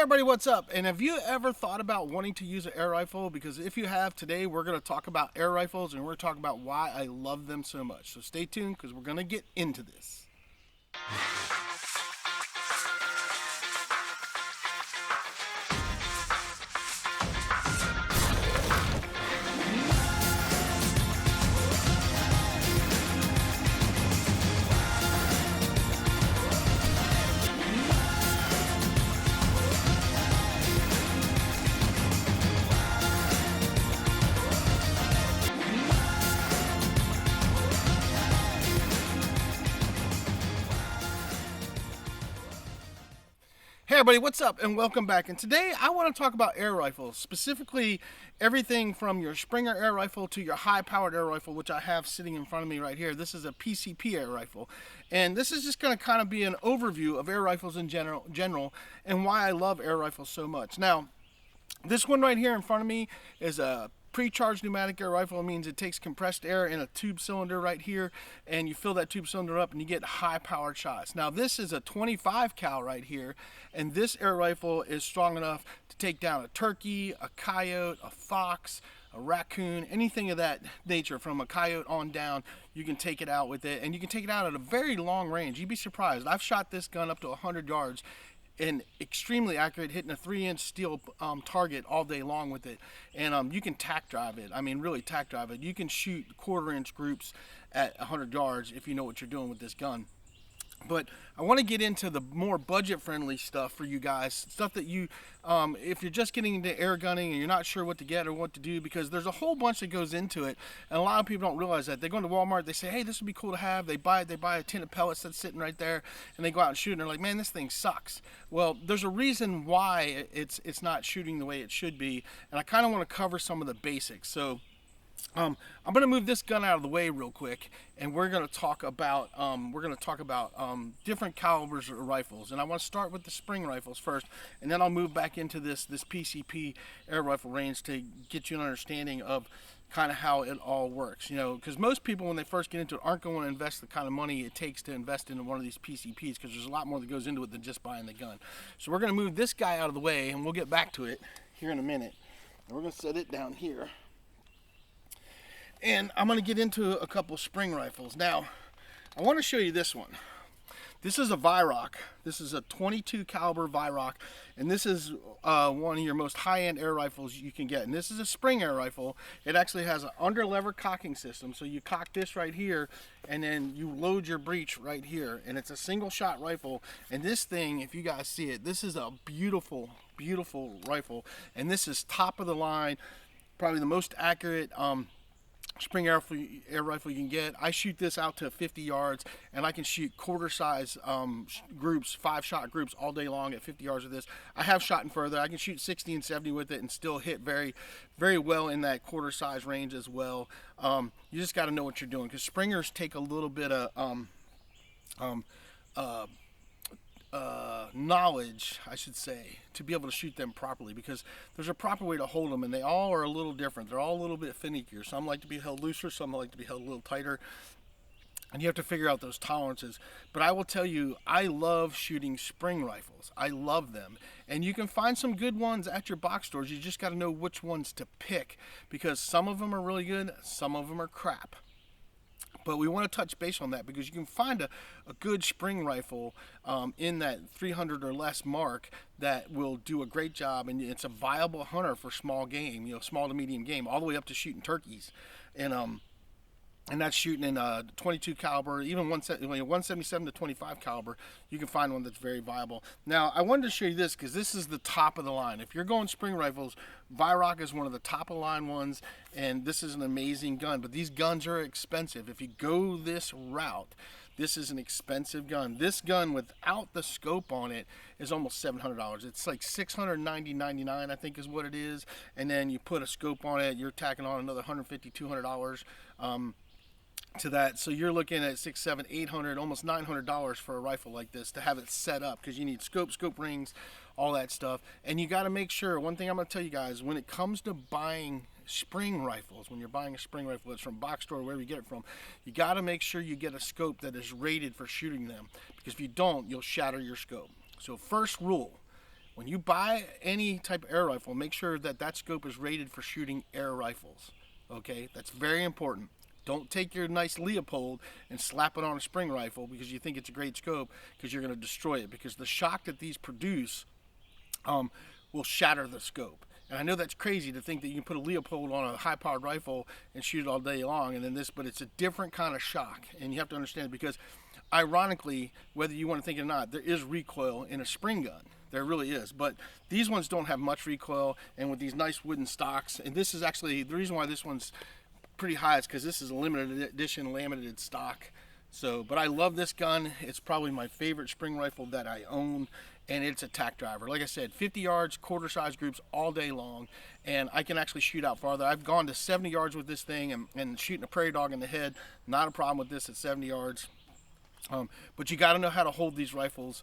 Everybody, what's up? And have you ever thought about wanting to use an air rifle? Because if you have, today we're going to talk about air rifles and we're going to talk about why I love them so much. So stay tuned because we're going to get into this. Hey everybody, what's up and welcome back. And today I want to talk about air rifles, specifically everything from your Springer air rifle to your high-powered air rifle, which I have sitting in front of me right here. This is a PCP air rifle. And this is just going to kind of be an overview of air rifles in general and why I love air rifles so much. Now, this one right here in front of me is a pre-charged pneumatic air rifle. It means it takes compressed air in a tube cylinder right here, and you fill that tube cylinder up and you get high-powered shots. Now this is a 25 cal right here, and this air rifle is strong enough to take down a turkey, a coyote, a fox, a raccoon, anything of that nature. From a coyote on down, you can take it out with it, and you can take it out at a very long range. You'd be surprised. I've shot this gun up to 100 yards and extremely accurate, hitting a 3-inch steel target all day long with it. And you can tack drive it. I mean, really tack drive it. You can shoot 1/4-inch groups at 100 yards if you know what you're doing with this gun. But I want to get into the more budget-friendly stuff for you guys, stuff that you, if you're just getting into air gunning and you're not sure what to get or what to do, because there's a whole bunch that goes into it, and a lot of people don't realize that. They go into Walmart, they say, hey, this would be cool to have. They buy a tin of pellets that's sitting right there, and they go out and shoot, and they're like, man, this thing sucks. Well, there's a reason why it's not shooting the way it should be, and I kind of want to cover some of the basics. So I'm going to move this gun out of the way real quick, and we're going to talk about different calibers of rifles. And I want to start with the spring rifles first, and then I'll move back into this PCP air rifle range to get you an understanding of kind of how it all works. You know, because most people when they first get into it aren't going to invest the kind of money it takes to invest into one of these PCPs, because there's a lot more that goes into it than just buying the gun. So we're going to move this guy out of the way, and we'll get back to it here in a minute. And we're going to set it down here. And I'm going to get into a couple spring rifles. Now, I want to show you this one. This is a Viroc. This is a 22 caliber Viroc, and this is one of your most high-end air rifles you can get. And this is a spring air rifle. It actually has an under-lever cocking system. So you cock this right here, and then you load your breech right here. And it's a single-shot rifle. And this thing, if you guys see it, this is a beautiful, beautiful rifle. And this is top of the line, probably the most accurate spring air rifle you can get. I shoot this out to 50 yards, and I can shoot quarter size groups, 5-shot groups all day long at 50 yards with this. I have shot in further. I can shoot 60 and 70 with it and still hit very, very well in that quarter size range as well. You just got to know what you're doing, because springers take a little bit of knowledge, I should say, to be able to shoot them properly, because there's a proper way to hold them, and they all are a little different. They're all a little bit finickier. Some like to be held looser, some like to be held a little tighter, and you have to figure out those tolerances. But I will tell you, I love shooting spring rifles. I love them, and you can find some good ones at your box stores. You just got to know which ones to pick, because some of them are really good, some of them are crap. But we want to touch base on that, because you can find a good spring rifle in that 300 or less mark that will do a great job, and it's a viable hunter for small game, you know, small to medium game, all the way up to shooting turkeys. And that's shooting in 22 caliber, even 177 to 25 caliber. You can find one that's very viable. Now, I wanted to show you this because this is the top of the line. If you're going spring rifles, Viroc is one of the top of the line ones, and this is an amazing gun. But these guns are expensive. If you go this route, this is an expensive gun. This gun without the scope on it is almost $700. It's like $690.99, I think is what it is. And then you put a scope on it, you're tacking on another $150, $200 to that. So you're looking at $600, $700, $800, almost $900 for a rifle like this to have it set up, because you need scope rings, all that stuff. And you got to make sure, one thing I'm going to tell you guys, when it comes to buying spring rifles, when you're buying a spring rifle, it's from box store, wherever you get it from, you got to make sure you get a scope that is rated for shooting them, because if you don't, you'll shatter your scope. So first rule, When you buy any type of air rifle, make sure that that scope is rated for shooting air rifles. Okay, that's very important. Don't take your nice Leopold and slap it on a spring rifle because you think it's a great scope, because you're going to destroy it, because the shock that these produce will shatter the scope. And I know that's crazy to think that you can put a Leopold on a high-powered rifle and shoot it all day long, and then this, but it's a different kind of shock, and you have to understand, because ironically, whether you want to think it or not, there is recoil in a spring gun. There really is, but these ones don't have much recoil, and with these nice wooden stocks, and this is actually the reason why this one's pretty high is because this is a limited edition laminated stock. So, but I love this gun. It's probably my favorite spring rifle that I own, and it's a tack driver. Like I said, 50 yards, quarter size groups all day long, and I can actually shoot out farther. I've gone to 70 yards with this thing, and shooting a prairie dog in the head, not a problem with this at 70 yards. But you got to know how to hold these rifles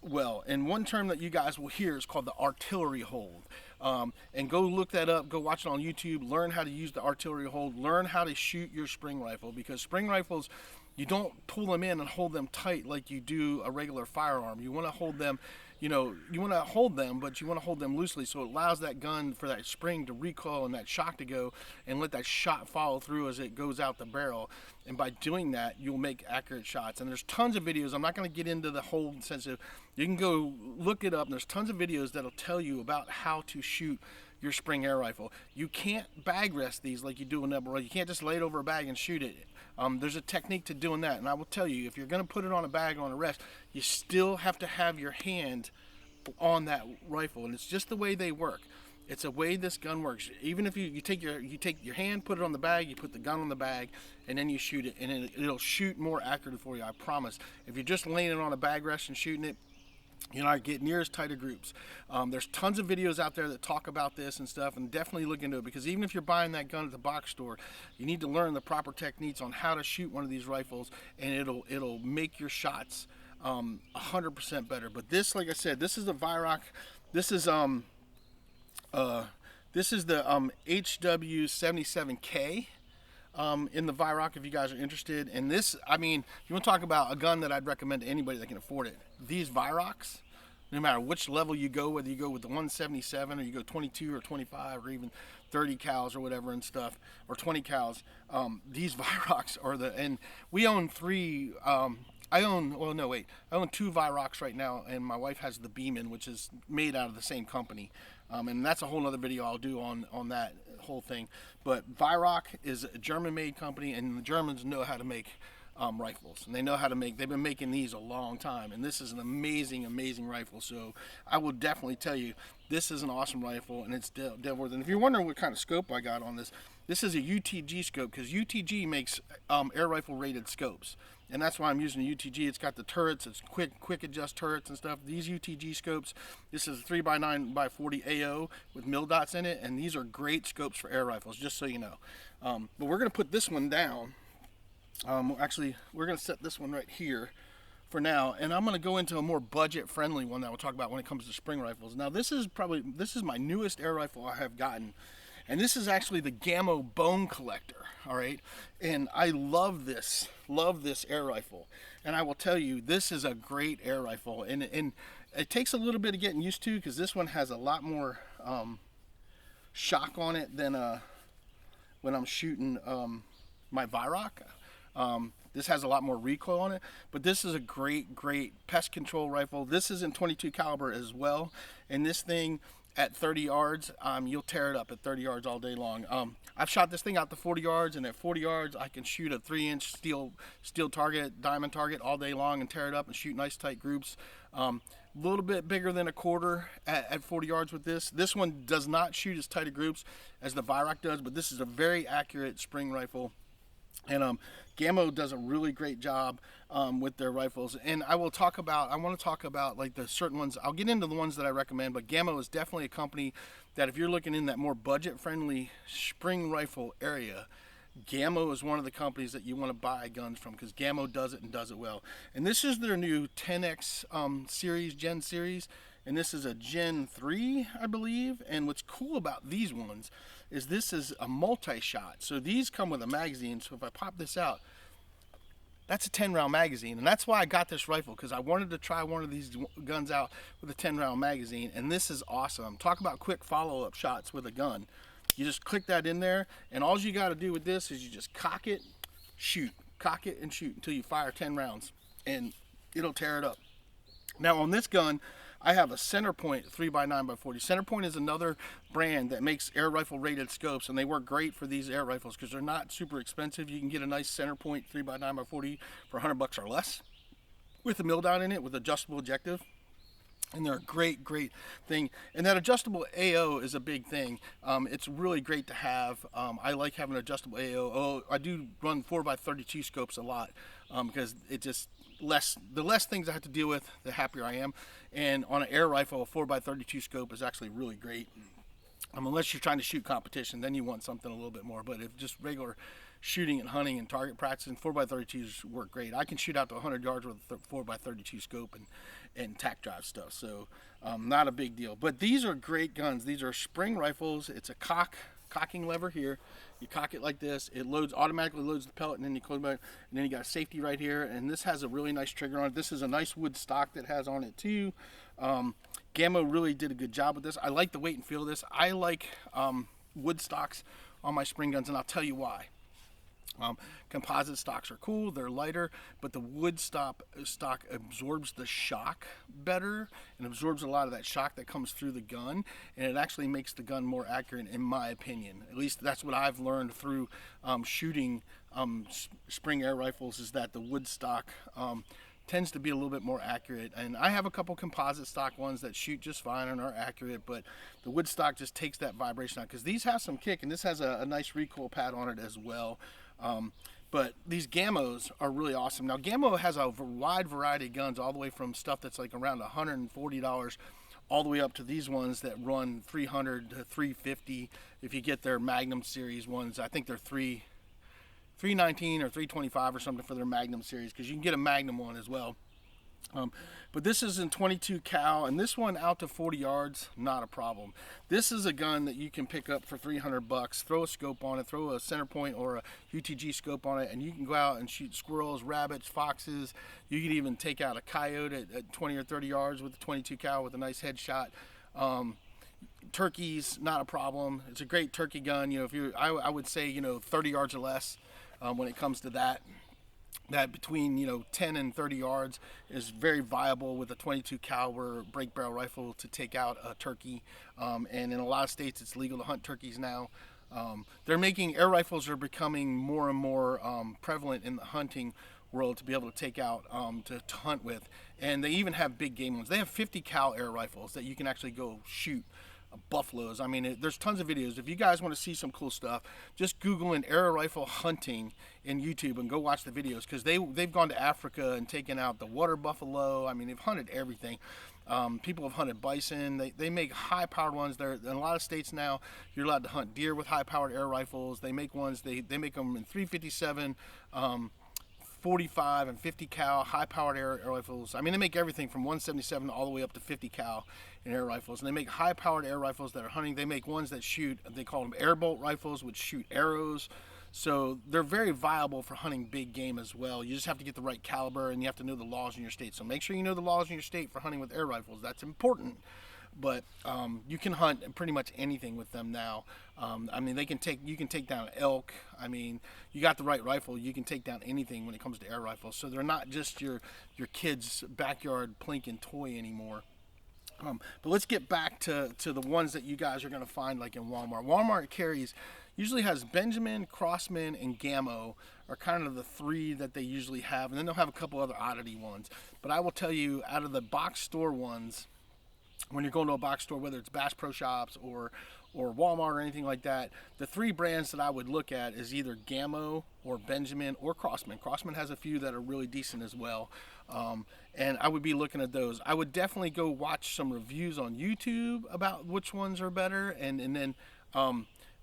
well. And one term that you guys will hear is called the artillery hold. And go look that up, go watch it on YouTube, learn how to use the artillery hold, learn how to shoot your spring rifle, because spring rifles, you don't pull them in and hold them tight like you do a regular firearm. You want to hold them, you want to hold them, but you want to hold them loosely, so it allows that gun for that spring to recoil and that shock to go, and let that shot follow through as it goes out the barrel. And by doing that, you'll make accurate shots. And there's tons of videos. I'm not going to get into the whole sensitive. You can go look it up, and there's tons of videos that'll tell you about how to shoot your spring air rifle. You can't bag rest these like you do in Rebel. You can't just lay it over a bag and shoot it. There's a technique to doing that, and I will tell you, if you're going to put it on a bag on a rest, you still have to have your hand on that rifle, and it's just the way they work. It's a way this gun works. Even if you take your hand, put it on the bag, you put the gun on the bag, and then you shoot it, and it'll shoot more accurately for you, I promise. If you're just laying it on a bag rest and shooting it, you're not getting near as tight of groups. There's tons of videos out there that talk about this and stuff, and definitely look into it, because even if you're buying that gun at the box store, you need to learn the proper techniques on how to shoot one of these rifles, and it'll make your shots 100% better. But this, like I said, this is the Viroc. This is the HW77K in the Viroc, if you guys are interested. And this, I mean, you want to talk about a gun that I'd recommend to anybody that can afford it. These Virocs, no matter which level you go, whether you go with the 177 or you go 22 or 25 or even 30 cals or whatever and stuff, or 20 cals, these Virocs are and we own three. I own two Virocs right now, and my wife has the Beeman, which is made out of the same company. And that's a whole other video I'll do on that whole thing. But Viroc is a German-made company, and the Germans know how to make rifles, and they know how to make. They've been making these a long time, and this is an amazing, amazing rifle. So I will definitely tell you, this is an awesome rifle, and it's dead worth it. And if you're wondering what kind of scope I got on this, this is a UTG scope, because UTG makes air rifle rated scopes. And that's why I'm using a UTG. It's got the turrets, it's quick adjust turrets and stuff. These UTG scopes, this is a 3x9x40 AO with mil dots in it, and these are great scopes for air rifles, just so you know. But we're going to put this one down. Actually, we're going to set this one right here for now, and I'm going to go into a more budget-friendly one that we'll talk about when it comes to spring rifles. Now, this is my newest air rifle I have gotten. And this is actually the Gamo Bone Collector, all right? And I love this air rifle. And I will tell you, this is a great air rifle. And it takes a little bit of getting used to, because this one has a lot more shock on it than when I'm shooting my Viroc. This has a lot more recoil on it, but this is a great pest control rifle. This is in 22 caliber as well. And this thing, at 30 yards, you'll tear it up at 30 yards all day long. I've shot this thing out to 40 yards, and at 40 yards, I can shoot a 3-inch steel target, diamond target all day long, and tear it up and shoot nice tight groups. A little bit bigger than a quarter at 40 yards with this. This one does not shoot as tight of groups as the Viroc does, but this is a very accurate spring rifle. And Gamo does a really great job with their rifles. And I want to talk about like the certain ones. I'll get into the ones that I recommend, but Gamo is definitely a company that if you're looking in that more budget-friendly spring rifle area, Gamo is one of the companies that you want to buy guns from, because Gamo does it and does it well. And this is their new 10X Gen series, and this is a Gen 3, I believe. And what's cool about these ones is this is a multi-shot. So these come with a magazine, so if I pop this out, That's a 10 round magazine, and that's why I got this rifle, because I wanted to try one of these guns out with a 10 round magazine, and this is awesome. Talk about quick follow-up shots with a gun. You just click that in there, and all you got to do with this is you just cock it, shoot, cock it and shoot until you fire 10 rounds, and it'll tear it up. Now on this gun, I have a Centerpoint 3x9x40. Centerpoint is another brand that makes air rifle rated scopes, and they work great for these air rifles because they're not super expensive. You can get a nice Centerpoint 3x9x40 for $100 or less with a mill down in it with adjustable objective. And they're a great thing. And that adjustable AO is a big thing. It's really great to have. I like having an adjustable AO. Oh, I do run 4x32 scopes a lot because it just the less things I have to deal with, the happier I am. And on an air rifle, a 4x32 scope is actually really great. Unless you're trying to shoot competition, then you want something a little bit more. But if just regular shooting and hunting and target practicing, 4x32s work great. I can shoot out to 100 yards with a 4x32 scope and tack drive stuff, so not a big deal. But these are great guns. These are spring rifles. It's a cocking lever here. You cock it like this, it automatically loads the pellet, and then you close it, and then you got a safety right here, and this has a really nice trigger on it. This is a nice wood stock that has on it too. Gamo really did a good job with this. I like the weight and feel of this. I like wood stocks on my spring guns, and I'll tell you why. Composite stocks are cool, they're lighter, but the wood stock absorbs the shock better and absorbs a lot of that shock that comes through the gun, and it actually makes the gun more accurate, in my opinion. At least that's what I've learned through shooting spring air rifles, is that the wood stock tends to be a little bit more accurate. And I have a couple composite stock ones that shoot just fine and are accurate, but the wood stock just takes that vibration out, because these have some kick, and this has a nice recoil pad on it as well. But these Gamos are really awesome. Now Gamo has a wide variety of guns, all the way from stuff that's like around $140 all the way up to these ones that run $300 to $350. If you get their Magnum series ones, I think they're $319 or $325 or something for their Magnum series, because you can get a Magnum one as well. But this is in 22 cal, and this one out to 40 yards, not a problem. This is a gun that you can pick up for $300. Throw a scope on it, throw a Centerpoint or a UTG scope on it, and you can go out and shoot squirrels, rabbits, foxes. You can even take out a coyote at 20 or 30 yards with a 22 cal with a nice headshot. Turkeys, not a problem. It's a great turkey gun. You know, I would say 30 yards or less when it comes to that. That between 10 and 30 yards is very viable with a 22 caliber break barrel rifle to take out a turkey, and in a lot of states it's legal to hunt turkeys now. They're making air rifles are becoming more and more prevalent in the hunting world to be able to take out to hunt with, and they even have big game ones. They have 50 cal air rifles that you can actually go shoot buffaloes. I mean, there's tons of videos. If you guys want to see some cool stuff, just Google an air rifle hunting in YouTube and go watch the videos, because they've gone to Africa and taken out the water buffalo. I mean, they've hunted everything. People have hunted bison. They make high-powered ones. They're in a lot of states now. You're allowed to hunt deer with high-powered air rifles. They make ones. They make them in 357. 45 and 50 cal high-powered air rifles. I mean, they make everything from 177 all the way up to 50 cal in air rifles. And they make high-powered air rifles that are hunting. They make ones that shoot, they call them airbolt rifles, which shoot arrows. So they're very viable for hunting big game as well. You just have to get the right caliber, and you have to know the laws in your state. So make sure you know the laws in your state for hunting with air rifles. That's important. But you can hunt pretty much anything with them now. I mean, you can take down elk. I mean, you got the right rifle, you can take down anything when it comes to air rifles. So they're not just your kid's backyard plinking toy anymore. But let's get back to the ones that you guys are going to find like in Walmart. Walmart usually has Benjamin, Crossman, and Gamo are kind of the three that they usually have. And then they'll have a couple other oddity ones. But I will tell you, out of the box store ones, when you're going to a box store, whether it's Bass Pro Shops or Walmart or anything like that, the three brands that I would look at is either Gamo or Benjamin or Crossman. Crossman has a few that are really decent as well, and I would be looking at those. I would definitely go watch some reviews on YouTube about which ones are better, and then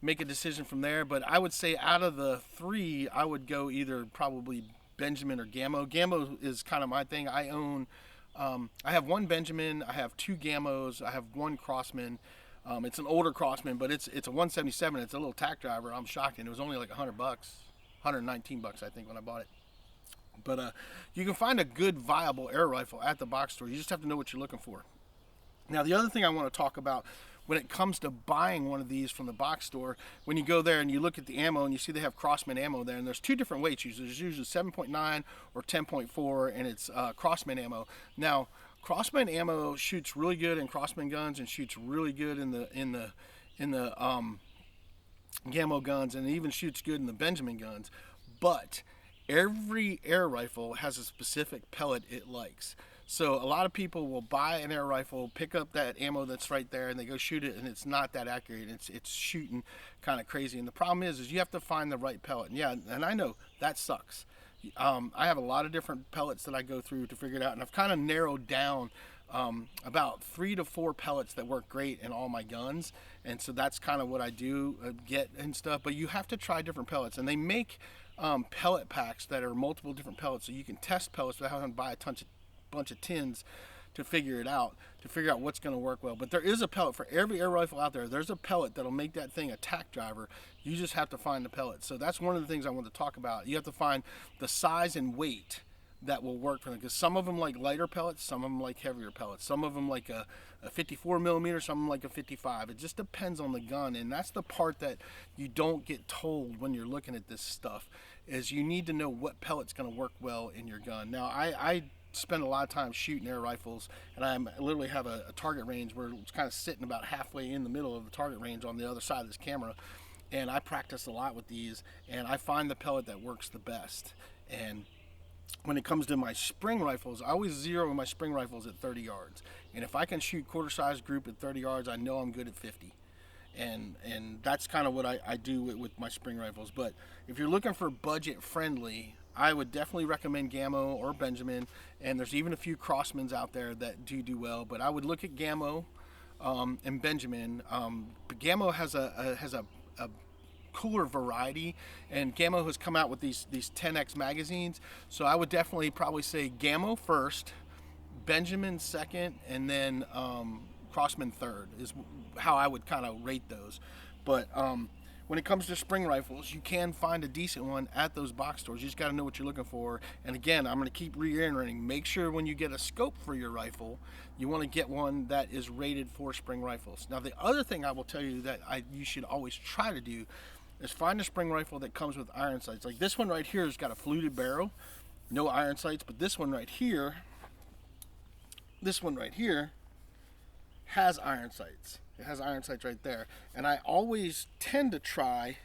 make a decision from there. But I would say out of the three, I would go either probably Benjamin or Gamo. Gamo is kind of my thing. I have one Benjamin, I have two Gamos, I have one Crossman. It's an older Crossman, but it's a 177. It's a little tack driver. I'm shocked, and it was only like $100, $119 I think when I bought it. But you can find a good, viable air rifle at the box store. You just have to know what you're looking for. Now, the other thing I want to talk about when it comes to buying one of these from the box store, when you go there and you look at the ammo and you see they have Crossman ammo there, and there's two different weights used. There's usually 7.9 or 10.4, and it's Crossman ammo. Now, Crossman ammo shoots really good in Crossman guns and shoots really good in the gamo guns, and it even shoots good in the Benjamin guns. But every air rifle has a specific pellet it likes. So a lot of people will buy an air rifle, pick up that ammo that's right there, and they go shoot it, and it's not that accurate. It's shooting kind of crazy. And the problem is you have to find the right pellet. And yeah, and I know that sucks. I have a lot of different pellets that I go through to figure it out, and I've kind of narrowed down about 3 to 4 pellets that work great in all my guns, and so that's kind of what I do get and stuff. But you have to try different pellets, and they make pellet packs that are multiple different pellets, so you can test pellets without having to buy a bunch of tins to figure out what's going to work well. But there is a pellet for every air rifle out there. There's a pellet that'll make that thing a tack driver. You just have to find the pellet. So that's one of the things I want to talk about. You have to find the size and weight that will work for them, because some of them like lighter pellets, some of them like heavier pellets, some of them like a 54 millimeter, some of them like a 55. It just depends on the gun, and that's the part that you don't get told when you're looking at this stuff, is you need to know what pellet's going to work well in your gun. Now, I spend a lot of time shooting air rifles, and I literally have a target range where it's kind of sitting about halfway in the middle of the target range on the other side of this camera, and I practice a lot with these, and I find the pellet that works the best. And when it comes to my spring rifles, I always zero my spring rifles at 30 yards, and if I can shoot quarter size group at 30 yards, I know I'm good at 50. And that's kind of what I do with my spring rifles. But if you're looking for budget friendly, I would definitely recommend Gamo or Benjamin, and there's even a few Crossmans out there that do well. But I would look at Gamo and Benjamin. Gamo has a cooler variety, and Gamo has come out with these 10x magazines. So I would definitely probably say Gamo first, Benjamin second, and then Crossman third is how I would kind of rate those. But when it comes to spring rifles, you can find a decent one at those box stores. You just got to know what you're looking for. And again, I'm going to keep reiterating, make sure when you get a scope for your rifle, you want to get one that is rated for spring rifles. Now, the other thing I will tell you that you should always try to do is find a spring rifle that comes with iron sights. Like this one right here has got a fluted barrel, no iron sights, but this one right here has iron sights. It has iron sights right there. And I always tend to try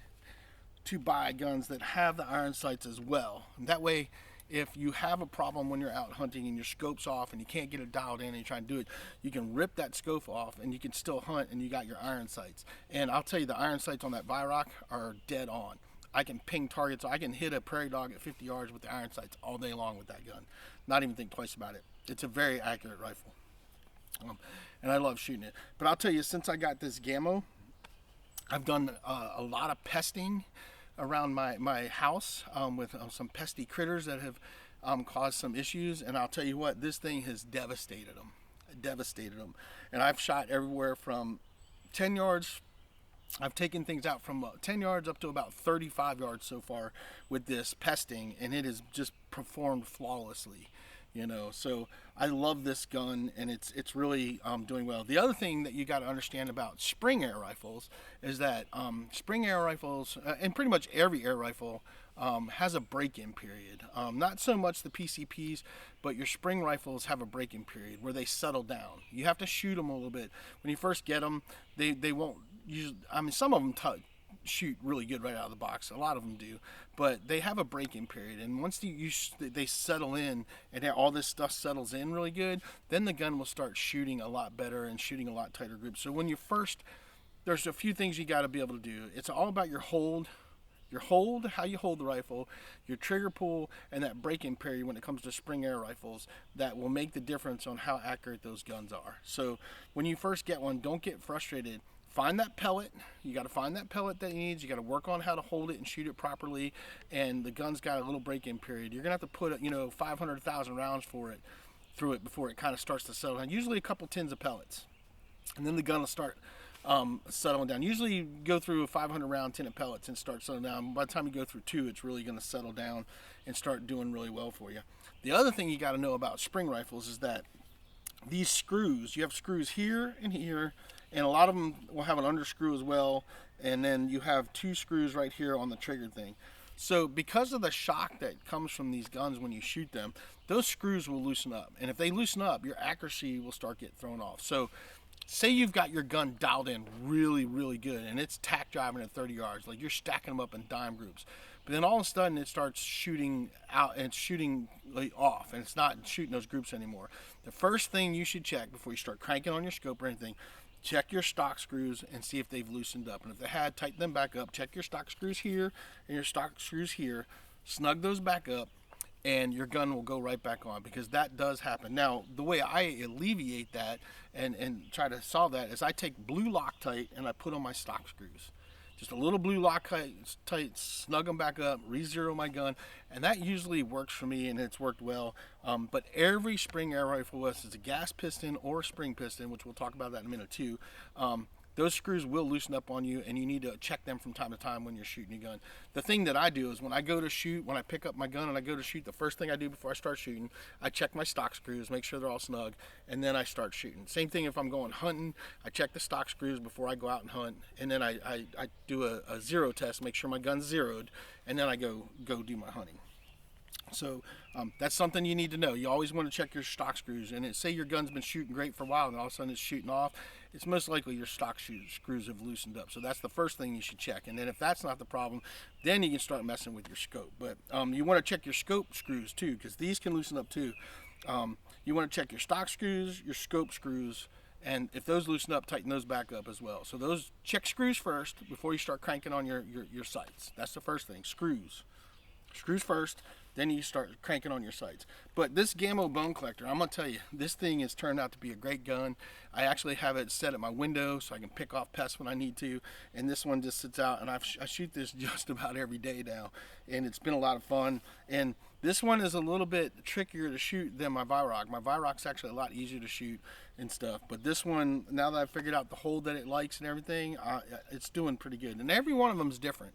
to buy guns that have the iron sights as well. And that way, if you have a problem when you're out hunting and your scope's off and you can't get it dialed in and you try and do it, you can rip that scope off and you can still hunt, and you got your iron sights. And I'll tell you, the iron sights on that Viroc are dead on. I can ping targets. I can hit a prairie dog at 50 yards with the iron sights all day long with that gun. Not even think twice about it. It's a very accurate rifle. And I love shooting it. But I'll tell you, since I got this Gamo, I've done a lot of pesting around my house with some pesty critters that have caused some issues. And I'll tell you what, this thing has devastated them. And I've shot everywhere from 10 yards. I've taken things out from 10 yards up to about 35 yards so far with this pesting, and it has just performed flawlessly. So I love this gun, and it's really doing well. The other thing that you got to understand about spring air rifles is that spring air rifles, and pretty much every air rifle, has a break-in period. Not so much the PCPs, but your spring rifles have a break-in period where they settle down. You have to shoot them a little bit. When you first get them, they won't use. I mean, some of them shoot really good right out of the box. A lot of them do, but they have a break-in period, and once they settle in and all this stuff settles in really good, then the gun will start shooting a lot better and shooting a lot tighter groups. So when you first, there's a few things you got to be able to do. It's all about your hold, how you hold the rifle, your trigger pull, and that break-in period when it comes to spring air rifles that will make the difference on how accurate those guns are. So when you first get one, don't get frustrated. Find that pellet. You got to find that pellet that you need. You got to work on how to hold it and shoot it properly. And the gun's got a little break-in period. You're gonna have to put 500,000 rounds through it before it kind of starts to settle down. Usually a couple tins of pellets, and then the gun will start settling down. Usually you go through a 500 round tin of pellets and start settling down. By the time you go through two, it's really going to settle down and start doing really well for you. The other thing you got to know about spring rifles is that these screws, you have screws here and here, and a lot of them will have an underscrew as well, and then you have two screws right here on the trigger thing. So because of the shock that comes from these guns when you shoot them, those screws will loosen up, and if they loosen up, your accuracy will start getting thrown off. So say you've got your gun dialed in really, really good, and it's tack driving at 30 yards, like you're stacking them up in dime groups. But then all of a sudden it starts shooting out and shooting like off, and it's not shooting those groups anymore. The first thing you should check before you start cranking on your scope or anything, check your stock screws and see if they've loosened up. And if they had, tighten them back up. Check your stock screws here and your stock screws here. Snug those back up, and your gun will go right back on, because that does happen. Now, the way I alleviate that and try to solve that is I take blue Loctite and I put on my stock screws. Just a little blue Loctite, snug them back up, re-zero my gun, and that usually works for me, and it's worked well. But every spring air rifle, whether it's a gas piston or a spring piston, which we'll talk about that in a minute too, those screws will loosen up on you, and you need to check them from time to time when you're shooting your gun. The thing that I do is when I go to shoot, when I pick up my gun and I go to shoot, the first thing I do before I start shooting, I check my stock screws, make sure they're all snug, and then I start shooting. Same thing if I'm going hunting, I check the stock screws before I go out and hunt, and then I do a zero test, make sure my gun's zeroed, and then I go do my hunting. So that's something you need to know. You always want to check your stock screws, and say your gun's been shooting great for a while and all of a sudden it's shooting off, it's most likely your stock screws have loosened up. So that's the first thing you should check, and then if that's not the problem, then you can start messing with your scope. But you want to check your scope screws too, because these can loosen up too. You want to check your stock screws, your scope screws, and if those loosen up, tighten those back up as well. So those, check screws first before you start cranking on your sights. That's the first thing. Screws first, then you start cranking on your sights. But this Gamo bone collector, I'm gonna tell you, this thing has turned out to be a great gun. I actually have it set at my window so I can pick off pests when I need to, and this one just sits out, and I shoot this just about every day now, and it's been a lot of fun. And this one is a little bit trickier to shoot than my Viroc. My Viroc's actually a lot easier to shoot and stuff, but this one, now that I've figured out the hold that it likes and everything, it's doing pretty good. And every one of them is different.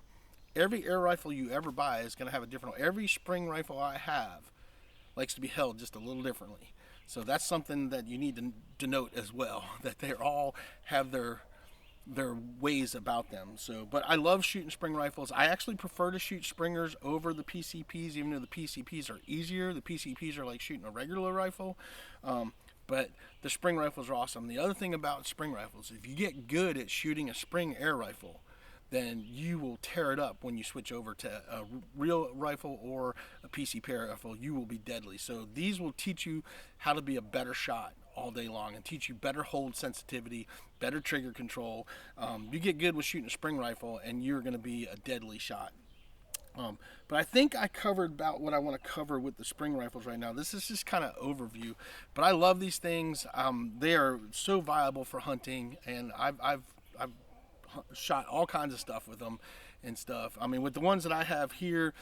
Every air rifle you ever buy is going to have a different. Every spring rifle I have likes to be held just a little differently. So that's something that you need to note as well, that they all have their ways about them. So, but I love shooting spring rifles. I actually prefer to shoot springers over the PCPs, even though the PCPs are easier. The PCPs are like shooting a regular rifle. But the spring rifles are awesome. The other thing about spring rifles, if you get good at shooting a spring air rifle, then you will tear it up when you switch over to a real rifle or a PCP rifle. You will be deadly. So these will teach you how to be a better shot all day long and teach you better hold sensitivity, better trigger control. You get good with shooting a spring rifle and you're going to be a deadly shot. But I think I covered about what I want to cover with the spring rifles right now. This is just kind of overview, but I love these things. They are so viable for hunting, and I've shot all kinds of stuff with them and stuff. I mean, with the ones that I have here,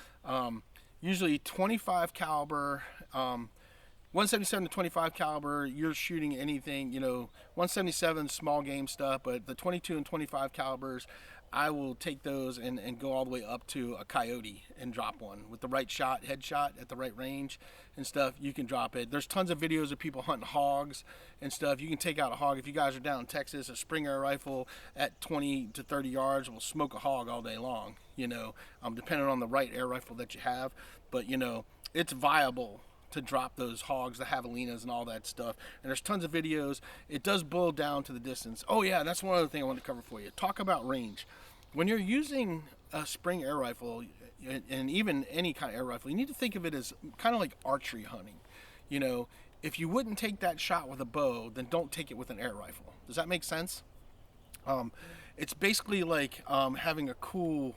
usually 25 caliber, 177 to 25 caliber, you're shooting anything, 177 small game stuff, but the 22 and 25 calibers, I will take those and go all the way up to a coyote and drop one with the right shot, headshot at the right range and stuff. You can drop it. There's tons of videos of people hunting hogs and stuff. You can take out a hog. If you guys are down in Texas, a spring air rifle at 20 to 30 yards will smoke a hog all day long, depending on the right air rifle that you have. But, it's viable to drop those hogs, the javelinas and all that stuff. And there's tons of videos. It does boil down to the distance. Oh yeah, that's one other thing I want to cover for you. Talk about range. When you're using a spring air rifle, and even any kind of air rifle, you need to think of it as kind of like archery hunting. If you wouldn't take that shot with a bow, then don't take it with an air rifle. Does that make sense? It's basically like having a cool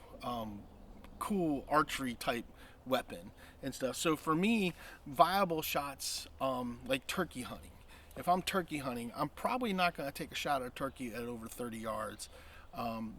archery type weapon and stuff. So for me, viable shots like turkey hunting. If I'm turkey hunting, I'm probably not going to take a shot at a turkey at over 30 yards.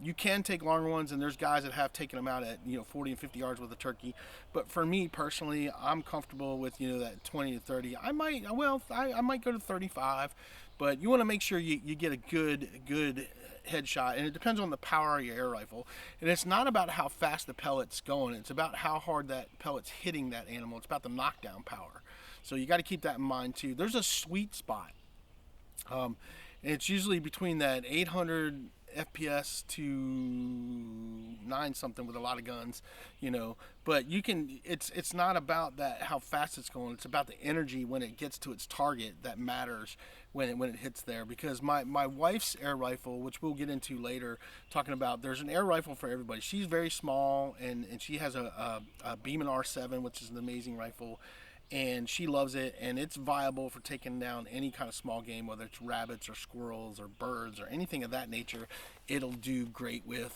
You can take longer ones, and there's guys that have taken them out at 40 and 50 yards with a turkey. But for me personally, I'm comfortable with that 20 to 30. I might go to 35, but you want to make sure you get a good headshot, and it depends on the power of your air rifle. And it's not about how fast the pellet's going, it's about how hard that pellet's hitting that animal. It's about the knockdown power. So you got to keep that in mind too. There's a sweet spot. And it's usually between that 800 FPS to 9 something with a lot of guns, but you can, it's not about that how fast it's going, it's about the energy when it gets to its target that matters when it hits there. Because my wife's air rifle, which we'll get into later, talking about, there's an air rifle for everybody. She's very small, and she has a Beeman R7, which is an amazing rifle, and she loves it, and it's viable for taking down any kind of small game, whether it's rabbits or squirrels or birds or anything of that nature. It'll do great with.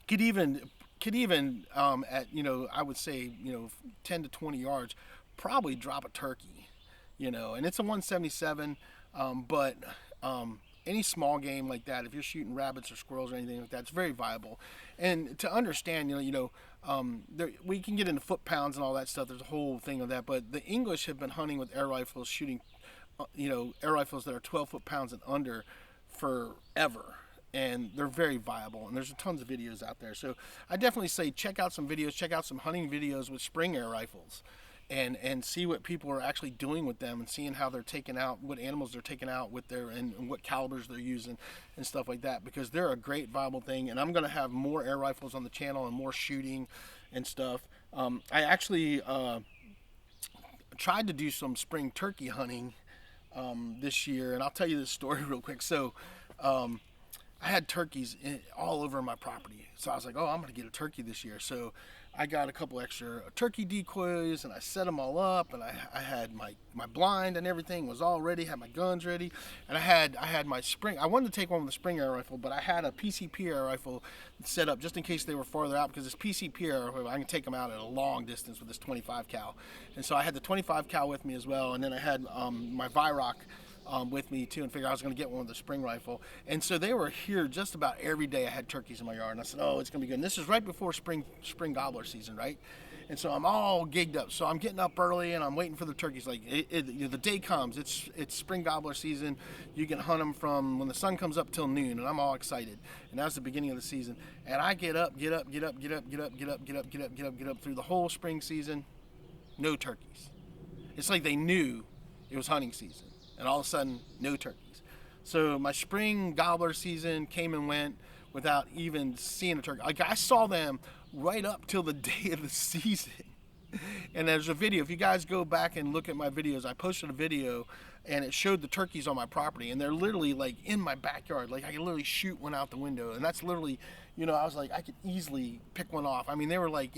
Could even at, I would say, 10 to 20 yards, probably drop a turkey, and it's a 177, but any small game like that, if you're shooting rabbits or squirrels or anything like that, it's very viable. And to understand, we can get into foot pounds and all that stuff. There's a whole thing of that. But the English have been hunting with air rifles, shooting, air rifles that are 12 foot-pounds and under forever. And they're very viable. And there's tons of videos out there. So I definitely say check out some videos, check out some hunting videos with spring air rifles. And see what people are actually doing with them, and seeing how they're taking out, what animals they're taking out with their, and what calibers they're using and stuff like that, because they're a great viable thing. And I'm going to have more air rifles on the channel and more shooting and stuff. I actually tried to do some spring turkey hunting this year, and I'll tell you this story real quick. So I had turkeys all over my property, so I was like, oh, I'm going to get a turkey this year. So I got a couple extra turkey decoys, and I set them all up, and I had my blind and everything was all ready, had my guns ready, and I had my spring. I wanted to take one with the spring air rifle, but I had a PCP air rifle set up just in case they were farther out, because this PCP air rifle, I can take them out at a long distance with this 25 cal. And so I had the 25 cal with me as well, and then I had my Viroc with me too, and figured I was going to get one with the spring rifle. And so they were here just about every day. I had turkeys in my yard, and I said, oh, it's going to be good. And this is right before spring gobbler season, right? And so I'm all gigged up. So I'm getting up early, and I'm waiting for the turkeys. Like the day comes, it's spring gobbler season. You can hunt them from when the sun comes up till noon, and I'm all excited. And that's the beginning of the season. And I get up through the whole spring season. No turkeys. It's like they knew it was hunting season. And all of a sudden, no turkeys. So my spring gobbler season came and went without even seeing a turkey. Like, I saw them right up till the day of the season. And there's a video. If you guys go back and look at my videos, I posted a video, and it showed the turkeys on my property. And they're literally, like, in my backyard. Like, I could literally shoot one out the window. And that's literally, I was like, I could easily pick one off. I mean, they were like,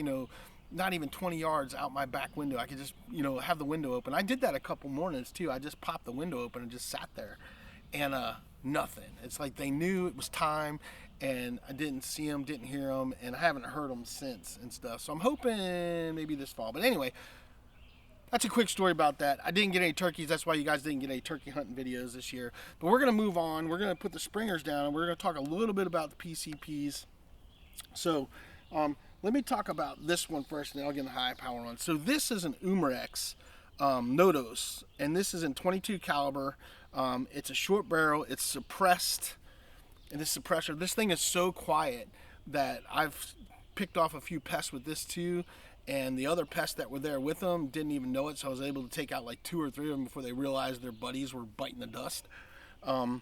not even 20 yards out my back window. I could just, have the window open. I did that a couple mornings too. I just popped the window open and just sat there, and nothing. It's like they knew it was time, and I didn't see them, didn't hear them, and I haven't heard them since and stuff. So I'm hoping maybe this fall. But anyway, that's a quick story about that. I didn't get any turkeys. That's why you guys didn't get any turkey hunting videos this year. But we're going to move on. We're going to put the springers down, and we're going to talk a little bit about the PCPs. So, let me talk about this one first, and then I'll get the high power one. So this is an umarex Nodos, and this is in 22 caliber. It's a short barrel. It's suppressed, and this suppressor. This thing is so quiet that I've picked off a few pests with this too, and the other pests that were there with them didn't even know it. So I was able to take out like 2 or 3 of them before they realized their buddies were biting the dust. And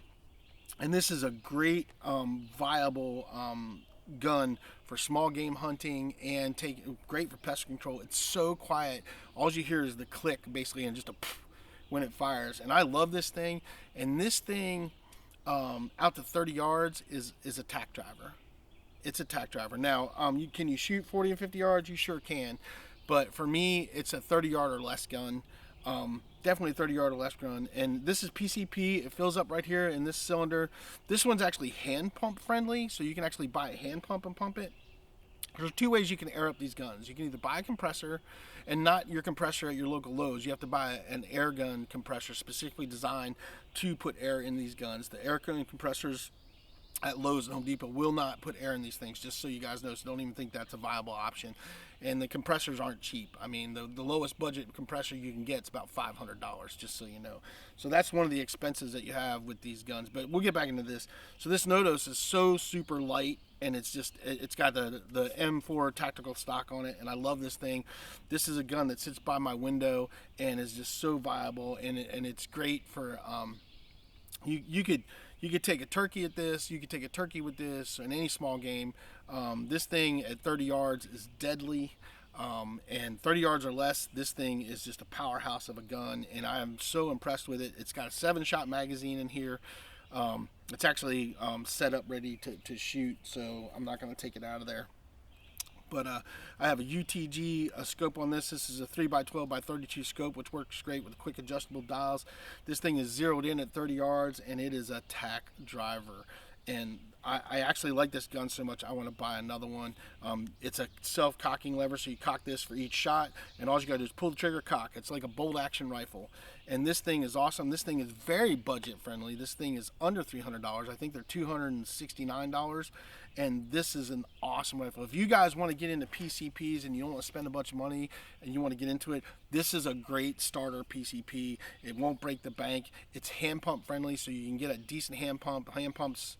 this is a great viable gun for small game hunting, and great for pest control. It's so quiet. All you hear is the click basically, and just a pff when it fires. And I love this thing. And this thing out to 30 yards is a tack driver. It's a tack driver. Now, can you shoot 40 and 50 yards? You sure can. But for me, it's a 30 yard or less gun. Definitely 30 yard or less gun. And this is PCP. It fills up right here in this cylinder. This one's actually hand pump friendly, so you can actually buy a hand pump and pump it. There's 2 ways you can air up these guns. You can either buy a compressor, and not your compressor at your local Lowe's. You have to buy an air gun compressor specifically designed to put air in these guns. The air gun compressors at Lowe's and Home Depot will not put air in these things, just so you guys know. So don't even think that's a viable option. And the compressors aren't cheap. I mean, the lowest budget compressor you can get is about $500, just so you know. So that's one of the expenses that you have with these guns. But we'll get back into this. So this Nodos is so super light, and it's got the M4 tactical stock on it, and I love this thing. This is a gun that sits by my window and is just so viable, and it's great for you could take a turkey at this. You could take a turkey with this in any small game. This thing at 30 yards is deadly. And 30 yards or less, this thing is just a powerhouse of a gun, and I am so impressed with it. It's got a 7-shot magazine in here. It's actually set up ready to shoot, so I'm not going to take it out of there. But I have a UTG scope on this. This is a 3x12x32 scope, which works great with quick adjustable dials. This thing is zeroed in at 30 yards, and it is a tack driver. And I actually like this gun so much, I want to buy another one. It's a self-cocking lever, so you cock this for each shot, and all you got to do is pull the trigger, cock. It's like a bolt-action rifle. And this thing is awesome. This thing is very budget-friendly. This thing is under $300. I think they're $269. And this is an awesome rifle. If you guys want to get into PCPs and you don't want to spend a bunch of money and you want to get into it, this is a great starter PCP. It won't break the bank. It's hand pump friendly, so you can get a decent hand pump. Hand pumps,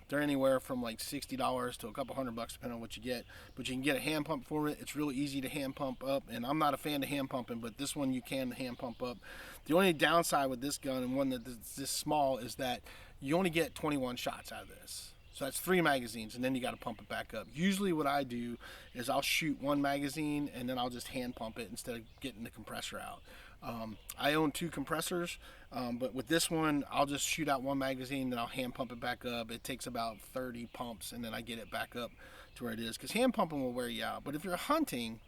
they're anywhere from like $60 to a couple $100, depending on what you get. But you can get a hand pump for it. It's really easy to hand pump up, and I'm not a fan of hand pumping, but this one you can hand pump up. The only downside with this gun, and one that's this small, is that you only get 21 shots out of this. So that's 3 magazines, and then you got to pump it back up. Usually what I do is I'll shoot 1 magazine, and then I'll just hand pump it instead of getting the compressor out. I own 2 compressors, but with this one, I'll just shoot out 1 magazine, then I'll hand pump it back up. It takes about 30 pumps, and then I get it back up to where it is, because hand pumping will wear you out. But if you're hunting,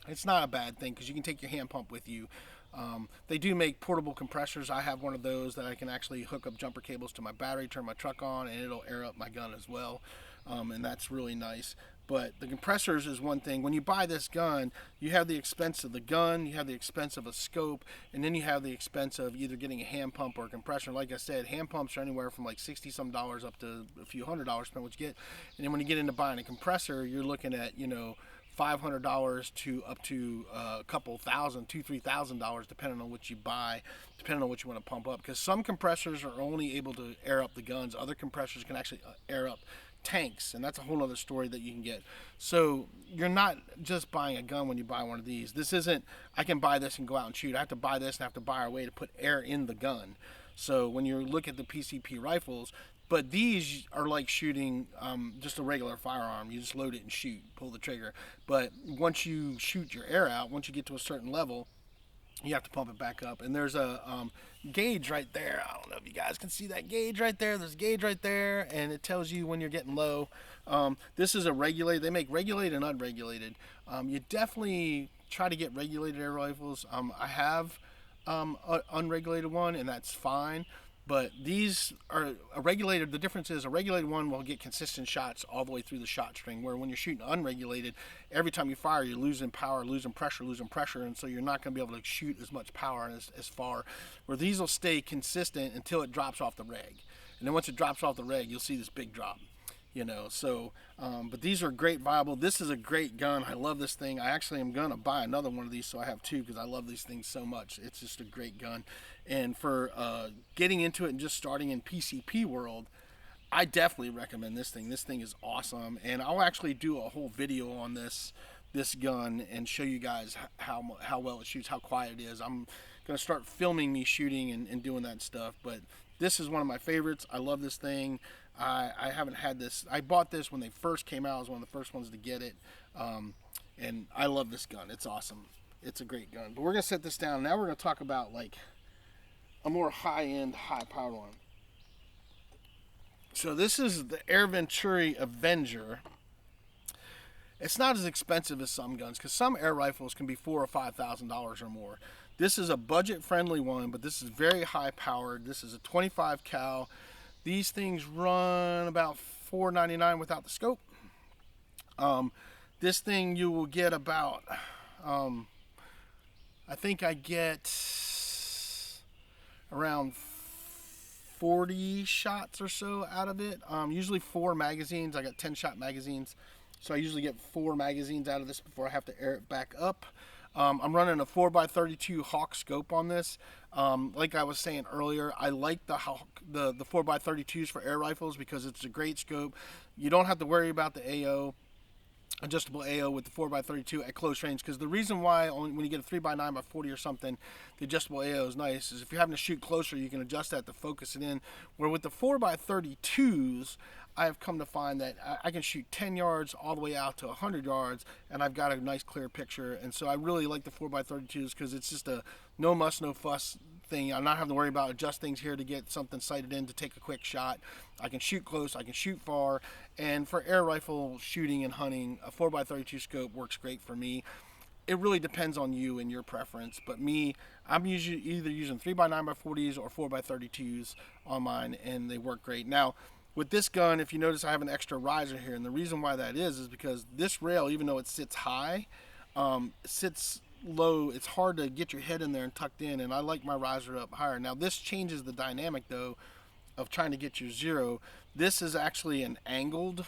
it's not a bad thing, because you can take your hand pump with you. They do make portable compressors. I have one of those that I can actually hook up jumper cables to my battery, turn my truck on, and it'll air up my gun as well. And that's really nice. But the compressors is one thing. When you buy this gun, you have the expense of the gun, you have the expense of a scope, and then you have the expense of either getting a hand pump or a compressor. Like I said, hand pumps are anywhere from like $60-some up to a few $100, depending on what you get. And then when you get into buying a compressor, you're looking at, $500 to up to a couple thousand, $2,000-$3,000, depending on what you buy, depending on what you want to pump up. Because some compressors are only able to air up the guns. Other compressors can actually air up tanks, and that's a whole other story that you can get. So you're not just buying a gun when you buy one of these. This isn't, I can buy this and go out and shoot. I have to buy this and I have to buy a way to put air in the gun. So when you look at the PCP rifles, but these are like shooting just a regular firearm. You just load it and shoot, pull the trigger. But once you shoot your air out, once you get to a certain level, you have to pump it back up. And there's a gauge right there. I don't know if you guys can see that gauge right there. There's a gauge right there, and it tells you when you're getting low. This is a regulated. They make regulated and unregulated. You definitely try to get regulated air rifles. I have an unregulated one, and that's fine. But these are a regulated. The difference is a regulated one will get consistent shots all the way through the shot string, where when you're shooting unregulated, every time you fire, you're losing power, losing pressure, and so you're not going to be able to shoot as much power as far. Where these will stay consistent until it drops off the reg. And then once it drops off the reg, you'll see this big drop. But these are great, viable. This is a great gun. I love this thing. I actually am gonna buy another one of these, so I have 2, because I love these things so much. It's just a great gun. And for getting into it and just starting in PCP world, I definitely recommend this thing. This thing is awesome, and I'll actually do a whole video on this gun and show you guys how well it shoots, how quiet it is. I'm gonna start filming me shooting and doing that stuff. But this is one of my favorites. I love this thing. I haven't had this. I bought this when they first came out. I was one of the first ones to get it. And I love this gun. It's awesome. It's a great gun. But we're going to set this down. Now we're going to talk about like a more high-end, high-powered one. So this is the Air Venturi Avenger. It's not as expensive as some guns, because some air rifles can be $4,000 or $5,000 or more. This is a budget-friendly one, but this is very high-powered. This is a 25 cal. These things run about $4.99 without the scope. This thing you will get about, I think I get around 40 shots or so out of it. Usually 4 magazines. I got 10-shot magazines, so I usually get 4 magazines out of this before I have to air it back up. I'm running a 4x32 Hawk scope on this. Like I was saying earlier, I like the 4x32s for air rifles because it's a great scope. You don't have to worry about the AO, adjustable AO with the 4x32 at close range, because the reason why only when you get a 3x9x40 or something, the adjustable AO is nice is if you're having to shoot closer, you can adjust that to focus it in. Where with the 4x32s, I have come to find that I can shoot 10 yards all the way out to 100 yards, and I've got a nice clear picture. And so I really like the 4x32s because it's just a no muss, no fuss thing. I'm not having to worry about adjust things here to get something sighted in to take a quick shot. I can shoot close, I can shoot far, and for air rifle shooting and hunting, a 4x32 scope works great for me. It really depends on you and your preference, but me, I'm usually either using 3x9x40s or 4x32s on mine, and they work great. Now, with this gun, if you notice, I have an extra riser here, and the reason why that is because this rail, even though it sits high, sits low. It's hard to get your head in there and tucked in, and I like my riser up higher. Now, this changes the dynamic, though, of trying to get your zero. This is actually an angled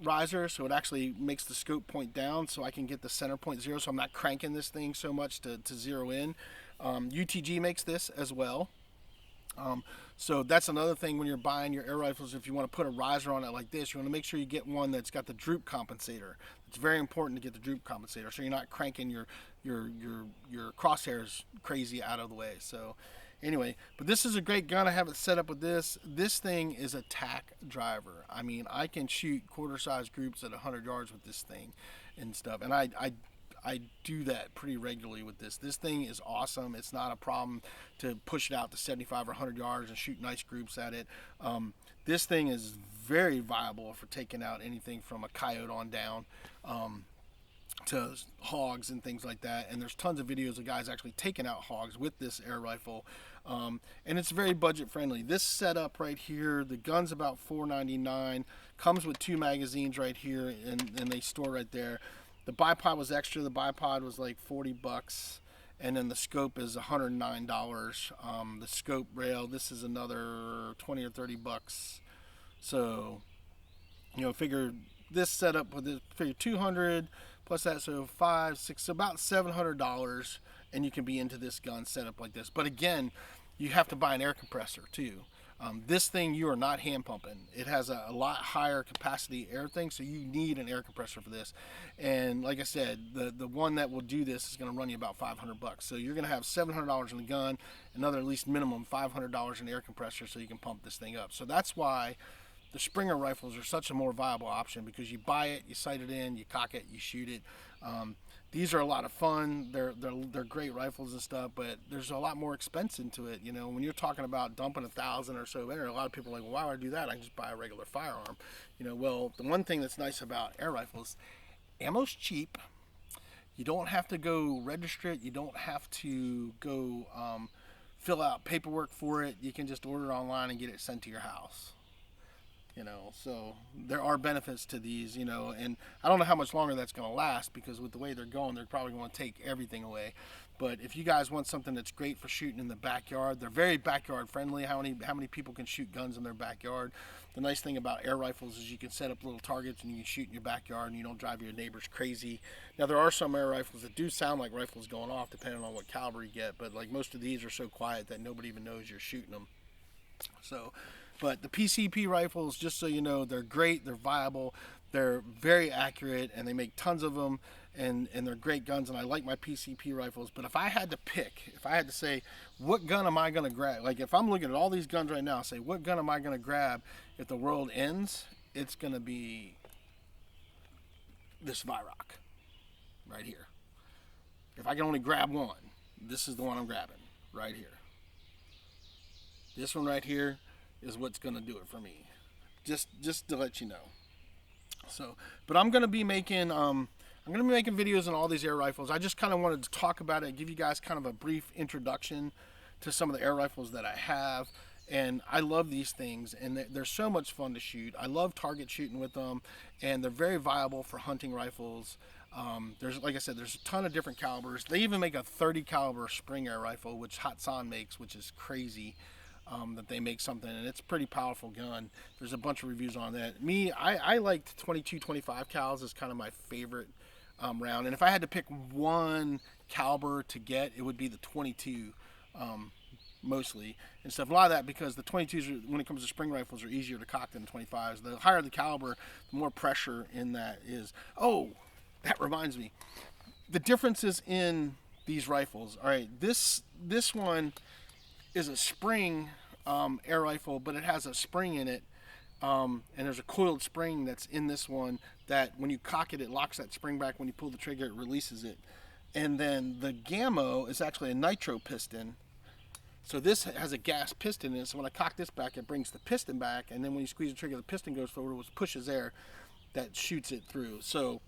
riser, so it actually makes the scope point down so I can get the center point zero, so I'm not cranking this thing so much to zero in. UTG makes this as well. So that's another thing when you're buying your air rifles. If you want to put a riser on it like this, you want to make sure you get one that's got the droop compensator. It's very important to get the droop compensator so you're not cranking your crosshairs crazy out of the way. So anyway, but this is a great gun. I have it set up with this. This thing is a tack driver. I mean, I can shoot quarter-size groups at 100 yards with this thing and stuff. And I do that pretty regularly with this. This thing is awesome. It's not a problem to push it out to 75 or 100 yards and shoot nice groups at it. This thing is very viable for taking out anything from a coyote on down to hogs and things like that. And there's tons of videos of guys actually taking out hogs with this air rifle. And it's very budget friendly. This setup right here, the gun's about $4.99. Comes with 2 magazines right here, and they store right there. The bipod was extra. The bipod was like $40, and then the scope is $109. The scope rail, this is another 20 or 30 bucks. So, you know, figure this setup with this, figure 200 plus that, so 5, 6, so about $700, and you can be into this gun setup like this. But again, you have to buy an air compressor too. This thing you are not hand pumping. It has a lot higher capacity air thing, so you need an air compressor for this. And like I said, the one that will do this is going to run you about $500. So you're going to have $700 in the gun, another at least minimum $500 in air compressor, so you can pump this thing up. So that's why the Springer rifles are such a more viable option, because you buy it, you sight it in, you cock it, you shoot it. These are a lot of fun. They're great rifles and stuff, but there's a lot more expense into it. You know, when you're talking about dumping $1,000 or so in there, a lot of people are like, well, why would I do that? I can just buy a regular firearm. You know, well, the one thing that's nice about air rifles, ammo's cheap. You don't have to go register it. You don't have to go fill out paperwork for it. You can just order it online and get it sent to your house. You know, so there are benefits to these, you know, and I don't know how much longer that's going to last, because with the way they're going, they're probably going to take everything away. But if you guys want something that's great for shooting in the backyard, they're very backyard friendly. How many people can shoot guns in their backyard? The nice thing about air rifles is you can set up little targets and you can shoot in your backyard and you don't drive your neighbors crazy. Now, there are some air rifles that do sound like rifles going off depending on what caliber you get, but like most of these are so quiet that nobody even knows you're shooting them. So, but the PCP rifles, just so you know, they're great, they're viable, they're very accurate, and they make tons of them, and they're great guns, and I like my PCP rifles. But if I had to pick, if I had to say, what gun am I going to grab? Like, if I'm looking at all these guns right now, say, what gun am I going to grab if the world ends? It's going to be this Viroc right here. If I can only grab one, this is the one I'm grabbing right here. This one right here is what's going to do it for me, just to let you know. So, but I'm going to be making videos on all these air rifles. I just kind of wanted to talk about it, give you guys kind of a brief introduction to some of the air rifles that I have. And I love these things, and they're so much fun to shoot. I love target shooting with them, and they're very viable for hunting rifles. There's, like I said, there's a ton of different calibers. They even make a 30 caliber spring air rifle, which Hatsan makes, which is crazy. that they make something, and it's a pretty powerful gun. There's a bunch of reviews on that. I liked 22 25 cals as kind of my favorite round, and if I had to pick one caliber to get, it would be the 22 mostly and stuff. A lot of that because the 22s, when it comes to spring rifles, are easier to cock than the 25s. The higher the caliber, the more pressure in that is. Oh, that reminds me, the differences in these rifles. All right, this one is a spring air rifle, but it has a spring in it, and there's a coiled spring that's in this one that when you cock it, it locks that spring back. When you pull the trigger, it releases it. And then the gamo is actually a nitro piston. So this has a gas piston in it, so when I cock this back, it brings the piston back, and then when you squeeze the trigger, the piston goes forward, which pushes air that shoots it through. So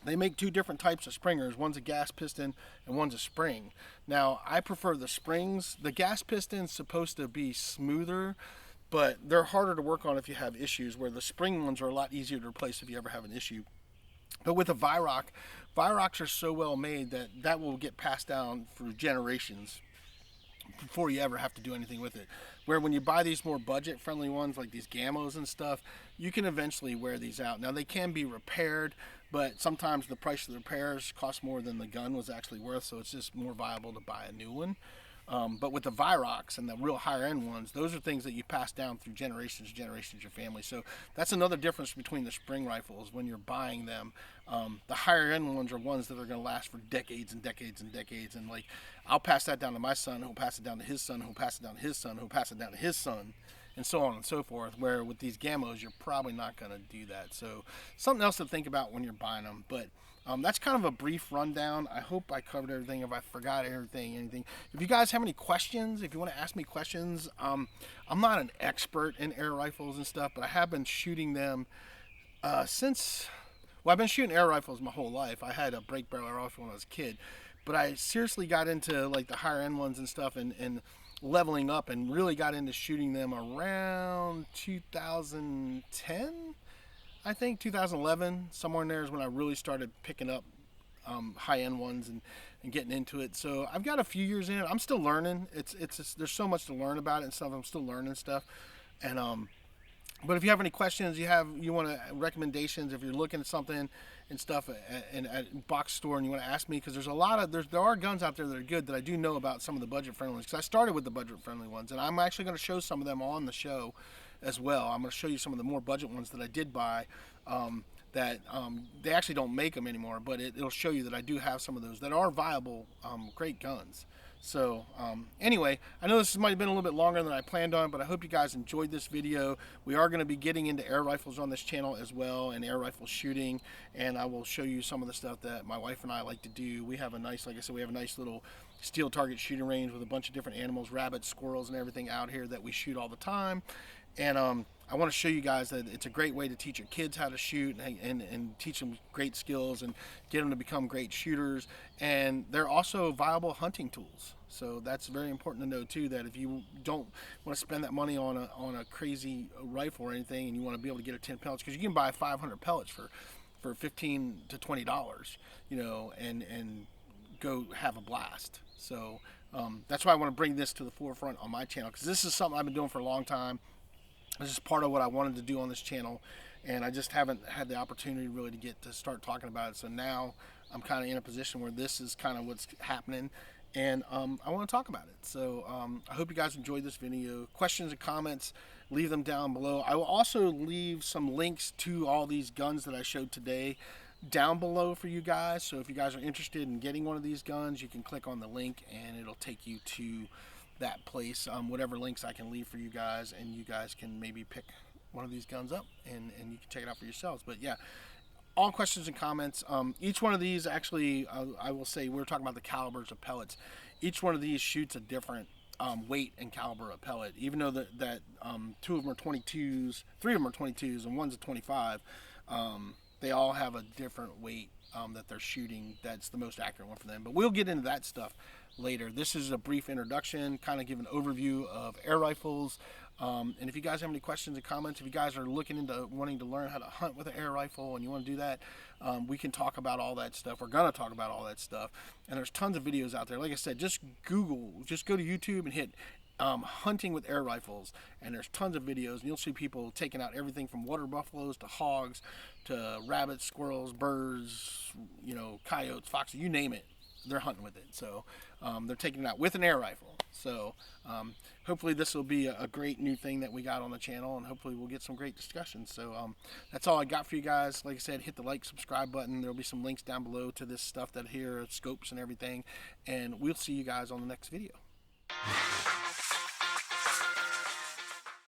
they make two different types of springers. One's a gas piston and one's a spring. Now, I prefer the springs. The gas piston's supposed to be smoother, but they're harder to work on if you have issues, where the spring ones are a lot easier to replace if you ever have an issue. But with a Virocs are so well made that that will get passed down for generations before you ever have to do anything with it. Where when you buy these more budget friendly ones like these gamos and stuff, you can eventually wear these out. Now they can be repaired, but sometimes the price of the repairs costs more than the gun was actually worth, so it's just more viable to buy a new one. But with the Virocs and the real higher end ones, those are things that you pass down through generations and generations of your family. So that's another difference between the spring rifles when you're buying them. The higher end ones are ones that are going to last for decades and decades and decades. And like, I'll pass that down to my son, who'll pass it down to his son, who'll pass it down to his son, who'll pass it down to his son, and so on and so forth. Where with these gamos, you're probably not going to do that. So something else to think about when you're buying them. But that's kind of a brief rundown. I hope I covered everything. If I forgot anything. If you guys have any questions, if you want to ask me questions, I'm not an expert in air rifles and stuff, but I have been shooting them since. Well, I've been shooting air rifles my whole life. I had a break barrel air rifle when I was a kid, but I seriously got into like the higher end ones and stuff, and leveling up, and really got into shooting them around 2010. I think 2011, somewhere in there is when I really started picking up high-end ones and getting into it. So I've got a few years in. I'm still learning. It's there's so much to learn about it and stuff. I'm still learning stuff. And but if you have any questions, you want recommendations, if you're looking at something and stuff at box store and you want to ask me, because there are guns out there that are good that I do know about, some of the budget friendly ones, because I started with the budget friendly ones, and I'm actually going to show some of them on the show as well. I'm going to show you some of the more budget ones that I did buy, that they actually don't make them anymore, but it'll show you that I do have some of those that are viable, great guns. So anyway, I know this might have been a little bit longer than I planned on, but I hope you guys enjoyed this video. We are going to be getting into air rifles on this channel as well, and air rifle shooting, and I will show you some of the stuff that my wife and I like to do. We have a nice, like I said, we have a nice little steel target shooting range with a bunch of different animals, rabbits, squirrels, and everything out here that we shoot all the time. And I want to show you guys that it's a great way to teach your kids how to shoot and teach them great skills and get them to become great shooters. And they're also viable hunting tools. So that's very important to know too, that if you don't want to spend that money on a crazy rifle or anything, and you want to be able to get a 10 pellets, because you can buy 500 pellets for $15 to $20, you know, and go have a blast. So that's why I want to bring this to the forefront on my channel, because this is something I've been doing for a long time. This is part of what I wanted to do on this channel, and I just haven't had the opportunity really to get to start talking about it. So now I'm kind of in a position where this is kind of what's happening, and I want to talk about it. So I hope you guys enjoyed this video. Questions and comments, leave them down below. I will also leave some links to all these guns that I showed today down below for you guys. So if you guys are interested in getting one of these guns, you can click on the link and it'll take you to that place, whatever links I can leave for you guys, and you guys can maybe pick one of these guns up and you can check it out for yourselves. But yeah, all questions and comments. Each one of these, actually, I will say, we're talking about the calibers of pellets. Each one of these shoots a different weight and caliber of pellet. Even though that two of them are 22s, three of them are 22s, and one's a 25, they all have a different weight that they're shooting that's the most accurate one for them. But we'll get into that stuff later. This is a brief introduction, kind of give an overview of air rifles. And if you guys have any questions and comments, if you guys are looking into wanting to learn how to hunt with an air rifle and you want to do that, we can talk about all that stuff. We're going to talk about all that stuff. And there's tons of videos out there. Like I said, just go to YouTube and hit hunting with air rifles, and there's tons of videos, and you'll see people taking out everything from water buffaloes to hogs to rabbits, squirrels, birds, coyotes, foxes, you name it. They're hunting with it. So they're taking it out with an air rifle. So hopefully this will be a great new thing that we got on the channel, and hopefully we'll get some great discussions. So that's all I got for you guys. Like I said, hit the like, subscribe button. There'll be some links down below to this stuff that here, scopes and everything. And we'll see you guys on the next video.